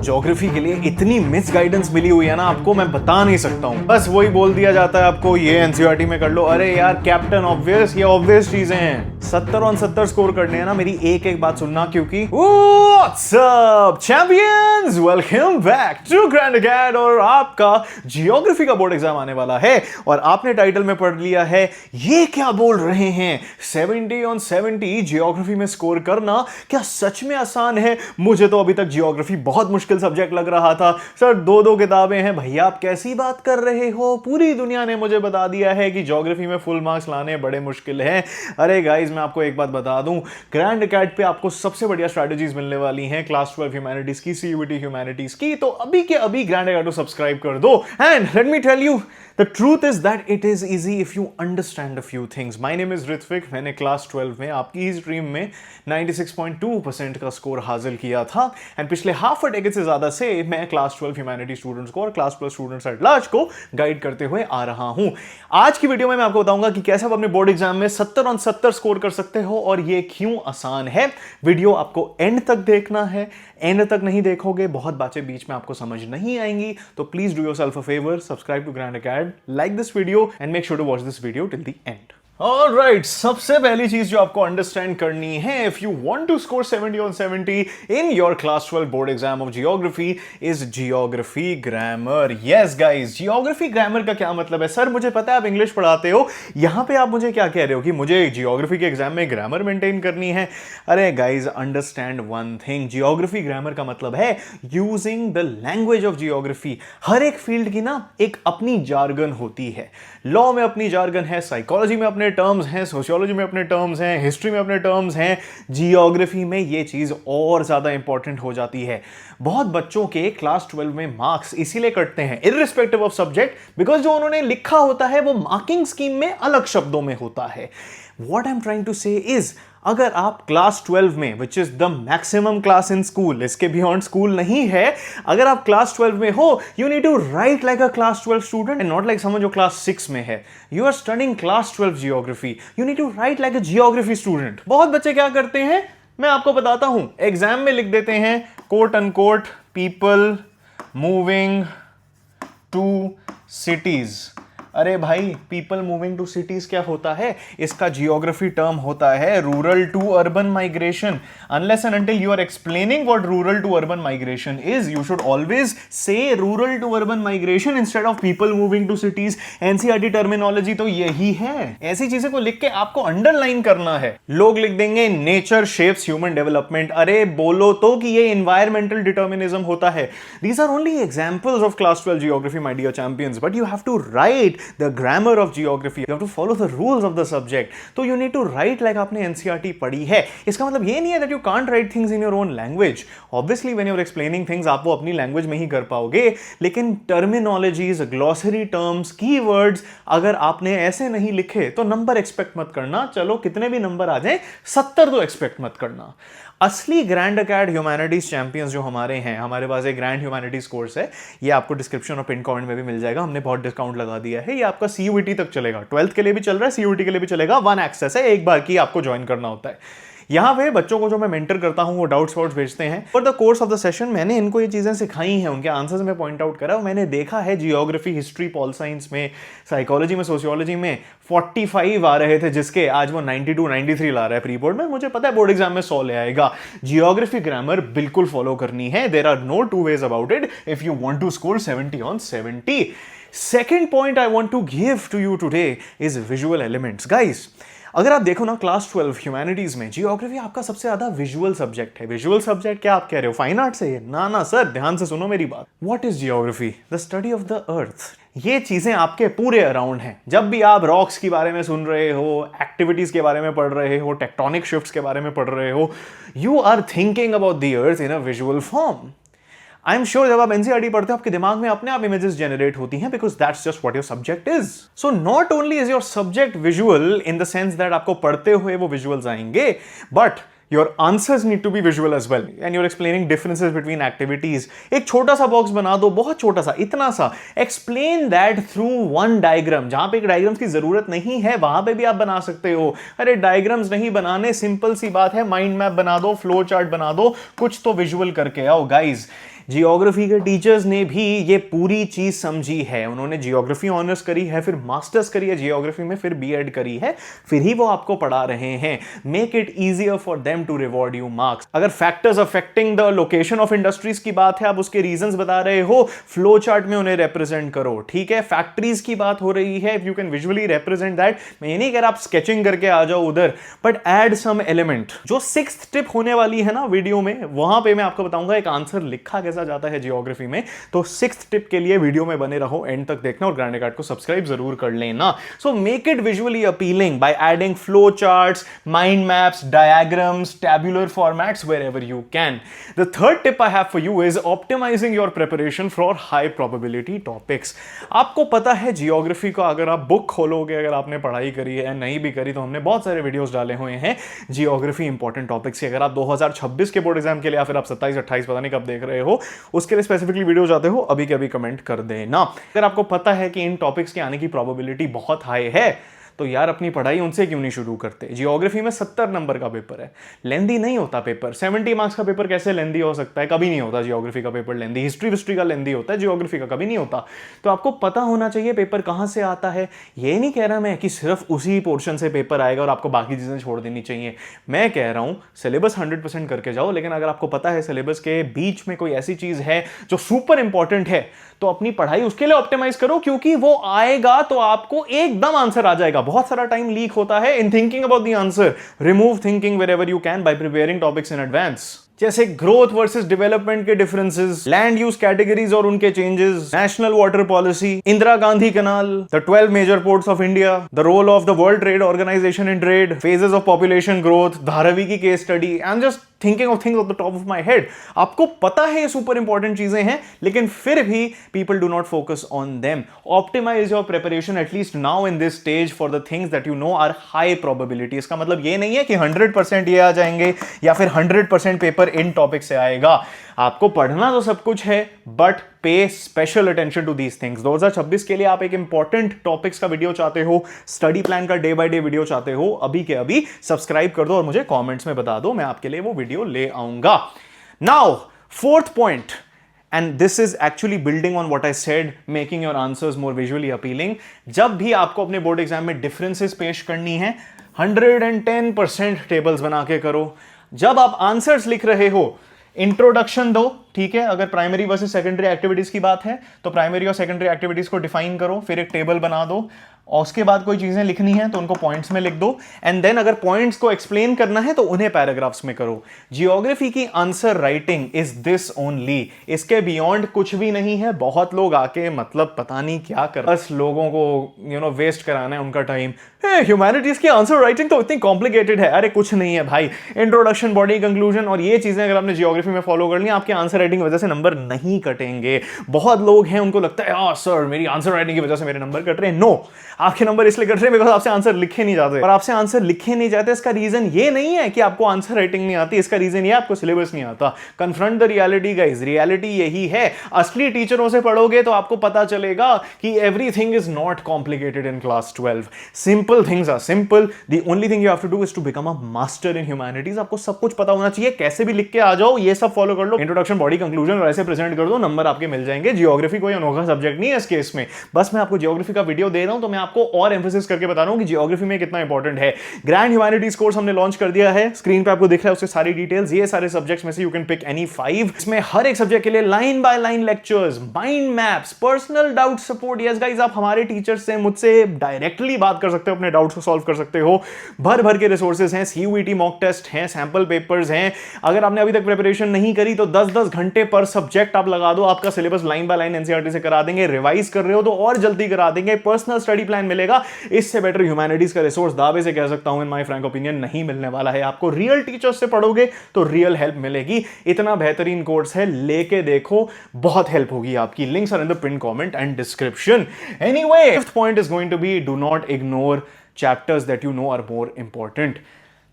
Geography के लिए इतनी मिस गाइडेंस मिली हुई है ना आपको, मैं बता नहीं सकता हूँ। बस वही बोल दिया जाता है आपको ये एनसीईआरटी में कर लो। अरे यार कैप्टन ऑब्वियस, ये ऑब्वियस चीजें हैं। 70 ऑन 70 स्कोर करने हैं ना, मेरी एक एक बात सुनना, क्योंकि what's up champions, welcome back to Grand Acad. और आपका जियोग्राफी का बोर्ड एग्जाम आने वाला है और आपने टाइटल में पढ़ लिया है ये क्या बोल रहे हैं 70 ऑन 70 जियोग्राफी में स्कोर करना क्या सच में आसान है? मुझे तो अभी तक जियोग्राफी बहुत मुश्किल सब्जेक्ट लग रहा था। सर दो किताबें हैं। भैया आप कैसी बात कर रहे हो? पूरी दुनिया ने मुझे बता दिया है कि ज्योग्राफी में फुल मार्क्स लाने बड़े मुश्किल हैं। अरे गाइस मैं आपको एक बात बता दूं, ग्रैंड अकैड पे आपको सबसे बढ़िया स्ट्रैटेजीज मिलने वाली हैं क्लास 12 ह्यूमैनिटीज की, सीयूईटी ह्यूमैनिटीज की। तो अभी के अभी ग्रैंड अकैड को सब्सक्राइब कर दो। And let me tell you The truth is that it is easy if you understand a few things. My name is Ritvik. मैंने क्लास 12 में आपकी ही स्ट्रीम में 96.2% का स्कोर हासिल किया था एंड पिछले हाफ अ डेकेड से ज्यादा से मैं क्लास 12 ह्यूमैनिटी स्टूडेंट्स को और class plus students at large को गाइड करते हुए आ रहा हूं। आज की वीडियो में मैं आपको बताऊंगा कि कैसे आप अपने बोर्ड एग्जाम में 70 ऑन 70 स्कोर कर सकते हो और ये क्यों आसान है। वीडियो आपको एंड तक देखना है। एंड तक नहीं देखोगे, बहुत बातें बीच में आपको समझ नहीं आएंगी। तो please do yourself a favour, subscribe to Grand Acad, like this video and make sure to watch this video till the end. Alright, सबसे पहली चीज जो आपको अंडरस्टैंड करनी है, if you want to score 70 on 70 in your class 12 board exam of geography is geography grammar. Yes guys, geography grammar का क्या मतलब है? सर मुझे पता है आप इंग्लिश पढ़ाते हो, यहां पे आप मुझे क्या कह रहे हो कि मुझे जियोग्राफी के एग्जाम में ग्रामर मेंटेन करनी है? अरे guys understand one thing, geography grammar का मतलब है using the language of geography. हर एक फील्ड की ना एक अपनी जार्गन होती है। लॉ में अपनी जार्गन है, साइकोलॉजी में अपने टर्म्स हैं, सोशियोलॉजी में अपने टर्म्स हैं, हिस्ट्री में अपने टर्म्स हैं। जियोग्राफी में ये चीज और ज्यादा इंपॉर्टेंट हो जाती है। बहुत बच्चों के क्लास 12 में मार्क्स इसीलिए कटते हैं इररिस्पेक्टिव ऑफ सब्जेक्ट, बिकॉज जो उन्होंने लिखा होता है वो मार्किंग स्कीम में अलग शब्दों में होता है। What I am trying to say is, अगर आप क्लास 12 में, which is the maximum class in school, इसके बियॉन्ड स्कूल नहीं है, अगर आप क्लास 12 में हो, you need to write like a class 12 student and not like समझ जो क्लास 6 में है। You are studying class 12 geography, you need to write like a geography student. बहुत बच्चे क्या करते हैं, मैं आपको बताता हूं, एग्जाम में लिख देते हैं quote unquote people moving to cities. अरे भाई पीपल मूविंग टू सिटीज क्या होता है? इसका जियोग्राफी टर्म होता है rural to urban migration. Unless and until you are explaining what rural to urban migration is, you should always say rural to urban migration instead of people moving to cities. NCERT terminology तो यही है। ऐसी चीजें को लिख के आपको underline करना है। लोग लिख देंगे नेचर शेप्स ह्यूमन डेवलपमेंट। अरे बोलो तो कि ये एनवायरमेंटल डिटर्मिनिज्म होता है। These are only examples of class 12 geography my dear champions, but you have to write the grammar of geography, you have to follow the rules of the subject. तो you need to write like आपने NCERT पढ़ी है। इसका मतलब ये नहीं है that you can't write things in your own language. Obviously when you're explaining things आप वो अपनी लैंग्वेज में ही कर पाओगे, लेकिन टर्मिनोलॉजीज, ग्लॉसरी टर्म्स, कीवर्ड्स अगर आपने ऐसे नहीं लिखे तो नंबर एक्सपेक्ट मत करना। चलो कितने भी नंबर आ जाए, 70 तो एक्सपेक्ट मत करना। असली ग्रैंड अकैड ह्यूमैनिटीज चैंपियंस जो हमारे हैं, हमारे पास एक ग्रैंड ह्यूमैनिटीज कोर्स है, ये आपको डिस्क्रिप्शन और पिन कमेंट में भी मिल जाएगा। हमने बहुत डिस्काउंट लगा दिया है। ये आपका सीयूईटी तक चलेगा, 12th के लिए भी चल रहा है, सीयूईटी के लिए भी चलेगा। 1 एक्सेस है, एक बार की आपको ज्वाइन करना होता है। यहाँ पे बच्चों को जो मैं मेंटर करता हूँ वो डाउट्स भेजते हैं। For the course of the session मैंने इनको ये चीजें सिखाई हैं, उनके आंसर्स में पॉइंट आउट करा। मैंने देखा है जियोग्राफी, हिस्ट्री, पॉल साइंस में, साइकोलॉजी में, सोशियोलॉजी में 45 आ रहे थे, जिसके आज वो 92 93 ला रहा है प्री बोर्ड में। मुझे पता है बोर्ड एग्जाम में 100 ले आएगा। जियोग्राफी ग्रामर बिल्कुल फॉलो करनी है। There are no two ways about it if you want to score 70 on 70। Second point I want to give to you today is visual elements. Guys अगर आप देखो ना क्लास 12 ह्यूमैनिटीज में geography आपका सबसे ज्यादा विजुअल सब्जेक्ट है। Visual subject क्या आप कह रहे हो, फाइन आर्ट्स है ये? ना ना सर, ध्यान से सुनो मेरी बात। What is geography? The study of the earth. ये चीजें आपके पूरे अराउंड हैं। जब भी आप रॉक्स के बारे में सुन रहे हो, एक्टिविटीज के बारे में पढ़ रहे हो, टेक्टोनिक शिफ्ट्स के बारे में पढ़ रहे हो, you are thinking about the earth in a visual form. I am sure जब आप एनसीईआरटी पढ़ते हो आपके दिमाग में अपने आप इमेजेस जनरेट होती हैं, because that's just what your subject is. So not only is your subject visual in the sense that आपको पढ़ते हुए वो विजुअल्स आएंगे, but your answers need to be visual as well and you're explaining differences between activities। एक छोटा सा box बना दो, बहुत छोटा सा, इतना सा, explain that through one diagram। जहां पे एक डायग्राम्स की जरूरत नहीं है वहां पे भी आप बना सकते हो। अरे डायग्राम्स नहीं बनाने, सिंपल सी बात है, माइंड मैप बना दो, फ्लो चार्ट बना दो, कुछ तो विजुअल करके आओ। गाइज जियोग्राफी के टीचर्स ने भी ये पूरी चीज समझी है, उन्होंने जियोग्राफी ऑनर्स करी है, फिर मास्टर्स करी है जियोग्राफी में, फिर बीएड करी है, फिर ही वो आपको पढ़ा रहे हैं। Make it easier for them to reward you marks. अगर factors affecting the location of industries की बात है, आप उसके रीजंस बता रहे हो, फ्लो चार्ट में उन्हें रिप्रेजेंट करो। ठीक है, फैक्ट्रीज की बात हो रही है, if you can visually represent that. मैं ये नहीं कह रहा आप स्केचिंग करके आ जाओ उधर, बट एड सम एलिमेंट। जो 6th टिप होने वाली है ना वीडियो में, वहां पे मैं आपको बताऊंगा एक आंसर लिखा कैसा जाता है जियोग्राफी में। तो 6th टिप के लिए वीडियो में बने रहो, एंड तक देखना और ग्रैंड कार्ड को सब्सक्राइब जरूर कर लेना। So make it visually appealing by adding flow charts, mind maps, diagrams, tabular formats wherever you can. The third tip I have for you is optimizing your preparation for high probability topics. आपको पता है geography को अगर आप book खोलोगे, अगर आपने पढ़ाई करी है, नहीं भी करी, तो हमने बहुत सारे वीडियोस डाले हुए हैं जियोग्राफी इंपॉर्टेंट टॉपिक्स के। अगर आप 2026 के बोर्ड एग्जाम के लिए या फिर आप 27-28 पता नहीं कब देख रहे हो, उसके लिए स्पेसिफिकली वीडियो चाहते हो, अभी के अभी कमेंट कर देना। अगर आपको पता है कि इन टॉपिक्स के आने की प्रोबेबिलिटी बहुत हाई है, तो यार अपनी पढ़ाई उनसे क्यों नहीं शुरू करते। जियोग्राफी में 70 नंबर का पेपर है, लेंदी नहीं होता पेपर। 70 मार्क्स का पेपर कैसे लेंदी हो सकता है? कभी नहीं होता जियोग्राफी का पेपर लेंदी। हिस्ट्री का लेंदी होता है, जियोग्राफी का कभी नहीं होता। तो आपको पता होना चाहिए पेपर कहां से आता है। ये नहीं कह रहा मैं कि सिर्फ उसी पोर्शन से पेपर आएगा और आपको बाकी चीजें छोड़ देनी चाहिए। मैं कह रहा हूं सिलेबस 100% करके जाओ, लेकिन अगर आपको पता है सिलेबस के बीच में कोई ऐसी चीज है जो सुपर इंपॉर्टेंट है, तो अपनी पढ़ाई उसके लिए ऑप्टिमाइज करो, क्योंकि वो आएगा तो आपको एकदम आंसर आ जाएगा। बहुत सारा टाइम लीक होता है in thinking about the answer. Remove thinking wherever you can by preparing topics in advance, जैसे ग्रोथ वर्सेस डेवलपमेंट के डिफरेंसेस, लैंड यूज कैटेगरीज और उनके changes, national water policy, Indira Gandhi canal, the 12 major ports of India, the role of the world trade organization in trade, phases of population growth, Dharavi की case study. I am just thinking of things off the top of my head. आपको पता है ये super important चीजें हैं, लेकिन फिर भी people do not focus on them. Optimise your preparation at least now in this stage for the things that you know are high probability. इसका मतलब ये नहीं है कि 100% ये आ जाएंगे या फिर 100% पेपर इन टॉपिक से आएगा। आपको पढ़ना तो सब कुछ है, but pay special attention to these things. 2026 के लिए आप एक इंपॉर्टेंट टॉपिक्स का वीडियो चाहते हो, स्टडी प्लान का डे बाय डे वीडियो चाहते हो, अभी के अभी सब्सक्राइब कर दो और मुझे कमेंट्स में बता दो, मैं आपके लिए वो वीडियो ले आऊंगा। Now 4th point, and this is actually building on what I said, making your answers more visually appealing. जब भी आपको अपने बोर्ड एग्जाम में डिफरेंसेस पेश करनी है, 110% टेबल्स बना के करो। जब आप आंसर्स लिख रहे हो, इंट्रोडक्शन दो, ठीक है। अगर प्राइमरी वर्सेस सेकेंडरी एक्टिविटीज की बात है, तो प्राइमरी और सेकेंडरी एक्टिविटीज को डिफाइन करो, फिर एक टेबल बना दो, और उसके बाद कोई चीजें लिखनी है तो उनको पॉइंट्स में लिख दो, एंड देन अगर पॉइंट्स को एक्सप्लेन करना है तो उन्हें पैराग्राफ्स में करो। जियोग्राफी की answer writing is this only, इसके बियॉन्ड कुछ भी नहीं है। बहुत लोग आके मतलब पता नहीं क्या कर, बस लोगों को वेस्ट कराना है उनका टाइम। ह्यूमैनिटीज की आंसर राइटिंग तो इतनी कॉम्प्लिकेटेड है। अरे कुछ नहीं है भाई, इंट्रोडक्शन, बॉडी, कंक्लूजन और ये चीजें अगर आपने जियोग्राफी में फॉलो कर ली, आपके आंसर राइटिंग की वजह से नंबर नहीं कटेंगे। बहुत लोग हैं उनको लगता है सर मेरी आंसर राइटिंग की वजह से मेरे नंबर कट रहे हैं। नो, आपके नंबर इसलिए कट रहे हैं बिकॉज़ आपसे आंसर लिखे नहीं जाते। और आपसे आंसर लिखे नहीं जाते, इसका रीजन ये नहीं है कि आपको आंसर राइटिंग नहीं आती, इसका रीजन ये आपको सिलेबस नहीं आता। Confront the reality guys, reality यही है। असली टीचरों से पढ़ोगे तो आपको पता चलेगा कि everything is not complicated in class 12। Simple things are simple. The only thing you have to do is to become a master in humanities. आपको सब कुछ पता होना चाहिए, कैसे भी लिख के आ जाओ, ये सब फॉलो कर लो, इंट्रोडक्शन, बॉडी, कंक्लूजन और ऐसे प्रेजेंट कर दो, नंबर आपके मिल जाएंगे। जियोग्राफी कोई अनोखा सब्जेक्ट नहीं है इस केस में, बस मैं आपको जियोग्राफी का वीडियो दे रहा हूं तो मैं आपको और एम्फेसिस करके बता रहा हूं कि जियोग्राफी में कितना इंपॉर्टेंट है। ग्रैंड ह्यूमैनिटीज कोर्स हमने लॉन्च कर दिया है, स्क्रीन पे आपको दिख रहा है उससे सारी डिटेल्स। ये सारे सब्जेक्ट्स में से यू कैन पिक एनी 5। इसमें हर एक सब्जेक्ट के लिए line by line lectures, mind maps, personal doubt support. Yes guys, आप हमारे टीचर्स से, मुझसे डायरेक्टली बात कर सकते हो, अपने डाउट्स को सॉल्व कर सकते हो। भर भर के रिसोर्सेज हैं, सीयूईटी मॉक टेस्ट हैं, सैंपल पेपर्स हैं। अगर आपने अभी तक प्रिपरेशन नहीं करी तो 10-10 घंटे पर सब्जेक्ट आप लगा दो, आपका syllabus line by line NCERT से करा देंगे। रिवाइज कर रहे हो तो और जल्दी करा देंगे। पर्सनल स्टडी प्लान मिलेगा। इससे बेटर ह्यूमैनिटीज का रिसोर्स दावे से कह सकता हूं, इन माय फ्रैंक ओपिनियन, नहीं मिलने वाला है। आपको रियल टीचर्स से पढ़ोगे तो रियल हेल्प मिलेगी। इतना बेहतरीन कोर्स है, लेके देखो, बहुत हेल्प होगी आपकी। Links are in the pin comment and description. Anyway, 5th point is going to be, do not ignore chapters that you know are more important.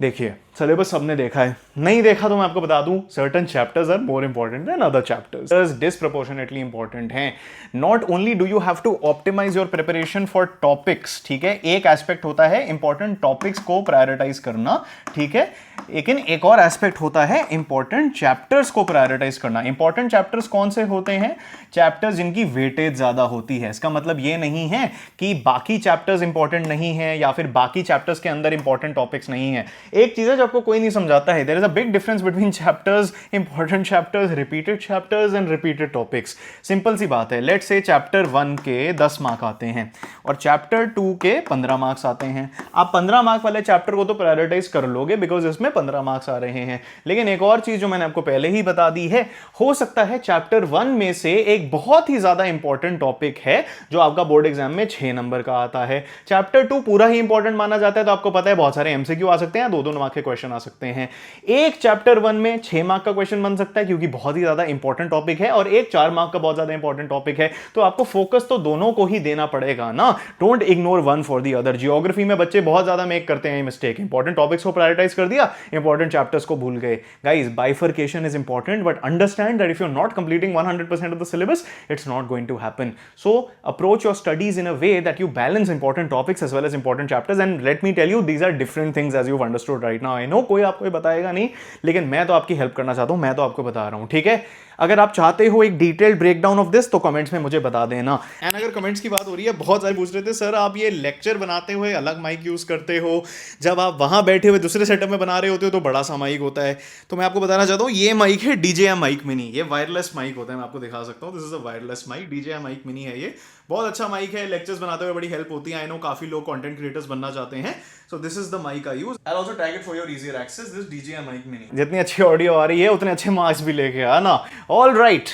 देखिए सिलेबस सबने देखा है, नहीं देखा तो मैं आपको बता दूं, certain chapters are more important than other chapters, disproportionately important हैं। Not only do you have to optimize your preparation for topics, ठीक है, एक एस्पेक्ट होता है इंपॉर्टेंट टॉपिक्स को प्रायोरिटाइज करना, ठीक है, लेकिन एक और एस्पेक्ट होता है इंपॉर्टेंट चैप्टर्स को प्रायोरिटाइज करना। इंपॉर्टेंट चैप्टर्स कौन से होते हैं? चैप्टर्स जिनकी वेटेज ज्यादा होती है। इसका मतलब ये नहीं है कि बाकी चैप्टर्स इंपॉर्टेंट नहीं है या फिर बाकी चैप्टर्स के अंदर इंपॉर्टेंट टॉपिक्स नहीं है। एक चीज है जो आपको कोई नहीं समझाता है, there is a big difference between chapters, important chapters, repeated chapters and repeated topics. Simple सी बात है, लेट्स से चैप्टर 1 के 10 मार्क आते हैं और चैप्टर 2 के 15 मार्क्स आते हैं। आप 15 मार्क वाले चैप्टर को तो प्रायोरिटाइज कर लोगे बिकॉज इसमें 15 मार्क्स आ रहे हैं, लेकिन एक और चीज जो मैंने आपको पहले ही बता दी है, हो सकता है चैप्टर 1 में से एक बहुत ही ज्यादा इंपॉर्टेंट टॉपिक है जो आपका बोर्ड एग्जाम में 6 नंबर का आता है। चैप्टर 2 पूरा ही इंपॉर्टेंट माना जाता है, तो आपको पता है बहुत सारे एमसीक्यू आ सकते हैं, 2-2 मार्क के क्वेश्चन आ सकते हैं। एक चैप्टर 1 में 6 मार्क का क्वेश्चन बन सकता है क्योंकि बहुत ही ज्यादा इंपॉर्टेंट टॉपिक है, और एक 4 मार्क का बहुत ज्यादा इंपॉर्टेंट टॉपिक है, तो आपको फोकस तो दोनों को ही देना पड़ेगा ना। Don't ignore one for the other. Geography में बच्चे बहुत ज्यादा मेक करते हैं मिस्टेक, इंपॉर्टेंट टॉपिक्स को प्रायोरिटाइज कर दिया, इंपॉर्टेंट चैप्टर्स को भूल गए। Guys, bifurcation is important, but understand that if you are not completing 100% of the syllabus, it's not going to happen. So approach your studies in a way that you balance important topics as well as important chapters, and let me tell you, these are different things as you understood right now. I know कोई आपको बताएगा नहीं, लेकिन मैं तो आपकी help करना चाहता हूं, मैं तो आपको बता रहा हूं, ठीक है। अगर आप चाहते हो एक डिटेल्ड ब्रेकडाउन ऑफ दिस तो कमेंट्स में मुझे बता देना। एंड अगर कमेंट्स की बात हो रही है, बहुत सारे पूछ रहे थे सर आप ये लेक्चर बनाते हुए अलग माइक यूज करते हो, जब आप वहां बैठे हुए दूसरे सेटअप में बना रहे होते हो तो बड़ा सा माइक होता है। तो मैं आपको बताना चाहता हूँ, ये माइक है DJI माइक मिनी, ये वायरलेस माइक होता है, मैं आपको दिखा सकता हूँ। This is a wireless mic, DJI mic mini है ये, बहुत अच्छा माइक है, लेक्चर्स बनाते हुए बड़ी हेल्प होती है। आई नो काफी लोग कंटेंट क्रिएटर्स बनना चाहते हैं, so this is the mic I use. I also tag it for your easier access, this DJI mic mini. जितनी अच्छी ऑडियो आ रही है उतने अच्छे मार्क्स भी लेके आना। All right,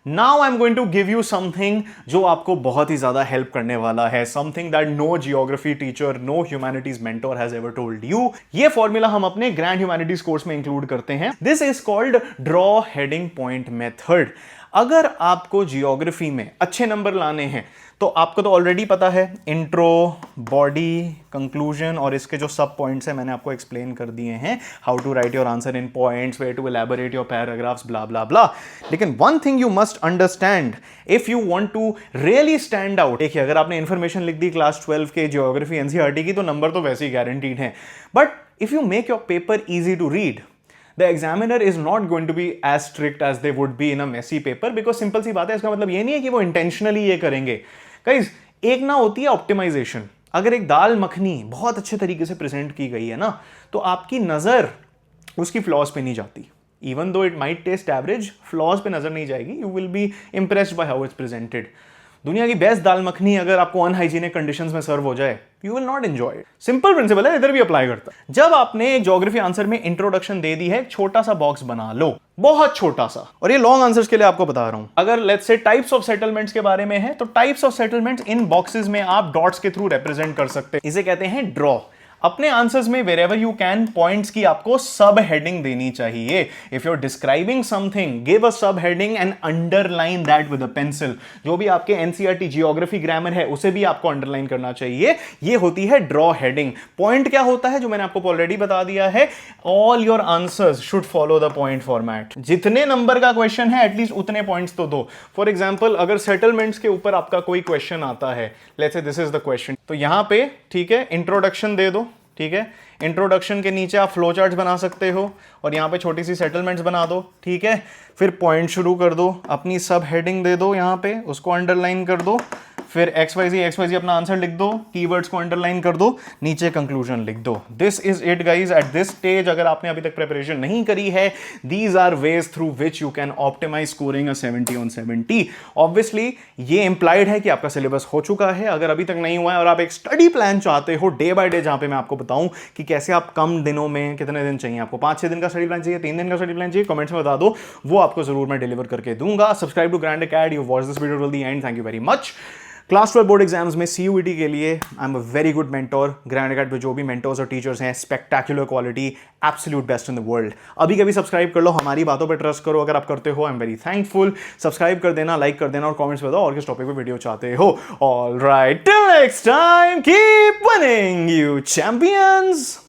now I am going to give you something जो आपको बहुत ही ज्यादा हेल्प करने वाला है, something that no geography teacher, no humanities mentor has ever told you. ये फॉर्मूला हम अपने ग्रैंड ह्यूमैनिटीज कोर्स में इंक्लूड करते हैं। This is called draw heading point method. अगर आपको जियोग्राफी में अच्छे नंबर लाने हैं तो आपको तो ऑलरेडी पता है, इंट्रो, बॉडी, कंक्लूजन और इसके जो सब पॉइंट्स हैं मैंने आपको एक्सप्लेन कर दिए हैं, how to write your answer in points, where to elaborate your paragraphs, blah blah blah. लेकिन one thing you must understand if you want to really stand out. देखिए, अगर आपने इंफॉर्मेशन लिख दी क्लास 12 के जियोग्राफी एनसीईआरटी की तो number तो वैसे ही गारंटीड हैं, but if you make your paper easy to read, the examiner is not going to be as strict as they would be in a messy paper, because simple सी बात है, इसका मतलब ये नहीं है कि वो इंटेंशनली ये करेंगे। गाइस, एक ना होती है ऑप्टिमाइजेशन। अगर एक दाल मखनी बहुत अच्छे तरीके से प्रेजेंट की गई है ना, तो आपकी नजर उसकी फ्लॉज पे नहीं जाती। इवन दो it might test average, flaws पे नजर नहीं जाएगी, you will be impressed by how it's presented. दुनिया की बेस्ट दाल मखनी अगर आपको अनहाइजीनिक कंडीशंस में सर्व हो जाए, you will not enjoy it. Simple principal है, इधर भी अप्लाई करता है। जब आपने एक ज्योग्राफी आंसर में इंट्रोडक्शन दे दी है, छोटा सा बॉक्स बना लो, बहुत छोटा सा, और ये लॉन्ग आंसर्स के लिए आपको बता रहा हूं। अगर let's say types of settlements के बारे में है, तो types of settlements in boxes में आप डॉट्स के थ्रू रिप्रेजेंट कर सकते हैं, इसे कहते हैं ड्रॉ। अपने आंसर्स में वेरेवर यू कैन पॉइंट्स की आपको सब हेडिंग देनी चाहिए। If you are describing something, give a subheading and underline that with a pencil. जो भी आपके एनसीईआरटी जियोग्राफी ग्रामर है उसे भी आपको अंडरलाइन करना चाहिए। ये होती है ड्रॉ हेडिंग। पॉइंट क्या होता है, जो मैंने आपको ऑलरेडी बता दिया है, all your answers should follow the point format. जितने नंबर का क्वेश्चन है एटलीस्ट उतने पॉइंट्स तो दो। फॉर एग्जाम्पल, अगर सेटलमेंट्स के ऊपर आपका कोई क्वेश्चन आता है, let's say this is the question, तो यहां पे ठीक है इंट्रोडक्शन दे दो, ठीक है। इंट्रोडक्शन के नीचे आप फ्लो चार्ट्स बना सकते हो और यहाँ पे छोटी सी सेटलमेंट्स बना दो, ठीक है। फिर पॉइंट शुरू कर दो, अपनी सब हेडिंग दे दो, यहाँ पे उसको अंडरलाइन कर दो, फिर XYZ अपना आंसर लिख दो, कीवर्ड्स को अंडरलाइन कर दो, नीचे कंक्लूजन लिख दो। This is it guys at this stage. अगर आपने अभी तक प्रिपरेशन नहीं करी है, these are ways through which you can optimise scoring a 70 on 70। Obviously ये इंप्लाइड है कि आपका सिलेबस हो चुका है। अगर अभी तक नहीं हुआ है और आप एक स्टडी प्लान चाहते हो डे बाय डे, जहां पे मैं आपको बताऊं कि कैसे आप कम दिनों में, कितने दिन चाहिए आपको, 5-6 दिन का स्टडी प्लान चाहिए, 3 दिन का स्टडी प्लान चाहिए, कमेंट्स में बता दो, वो आपको जरूर मैं डिलीवर करके दूंगा। Subscribe to Grand Acad, you watch this video till the end, thank you very much. Class 12 board exams में CUET के लिए I am a very good mentor. Grand Acad पे जो भी मेंटोर्स और टीचर्स हैं, spectacular quality, absolute best in the world. अभी कभी सब्सक्राइब कर लो, हमारी बातों पे ट्रस्ट करो। अगर आप करते हो, I am very thankful. Subscribe कर देना, लाइक कर देना और कमेंट्स में बताओ और किस टॉपिक पे वीडियो चाहते हो। All right, till next time, keep winning you champions.